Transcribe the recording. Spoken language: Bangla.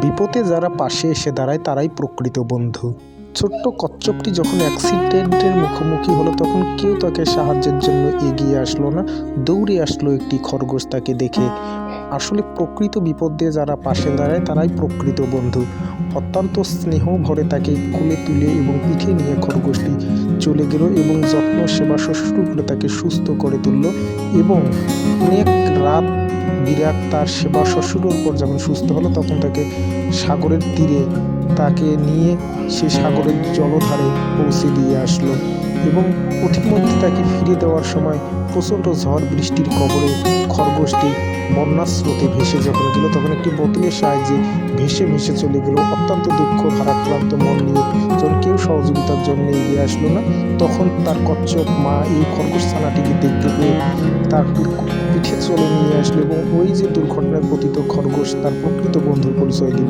বিপদে যারা পাশে এসে দাঁড়ায় তারাই প্রকৃত বন্ধু। ছোট্ট কচ্ছপটি যখন অ্যাক্সিডেন্টের মুখোমুখি হলো তখন কেউ তাকে সাহায্যের জন্য এগিয়ে আসলো না, দৌড়ে আসলো একটি খরগোশ তাকে দেখে। আসলে প্রকৃত বিপদে যারা পাশে দাঁড়ায় তারাই প্রকৃত বন্ধু। অত্যন্ত স্নেহ ভরে তাকে কোলে তুলে এবং পিঠে নিয়ে খরগোশটি চলে গেল এবং যত্ন সেবা শুশ্রূষা করে তাকে সুস্থ করে তুলল এবং অনেক রাত বিরাট তার সেবা শুশ্রূষার পর যখন সুস্থ হলো তখন তাকে সাগরের তীরে তাকে নিয়ে সে সাগরের জলধারে পৌঁছে দিয়ে আসলো এবং পথিমধ্যে তাকে ফিরে দেওয়ার সময় প্রচণ্ড ঝড় বৃষ্টির কবলে খরগোশটি বন্যার স্রোতে ভেসে যখন গেল তখন একটি বোতলের সাহায্যে ভেসে ভেসে চলে গেল অত্যন্ত দুঃখ ভারাক্রান্ত মন নিয়ে। যখন কেউ সহযোগিতার জন্য এগিয়ে আসলো না তখন তার কচ্ছপ মা এই খরগোশ ছানাটিকে দেখতে পেয়ে তার পিঠে চলে নিয়ে আসলো এবং ওই যে দুর্ঘটনায় পতিত খরগোশ তার প্রকৃত বন্ধুর পরিচয় দিল।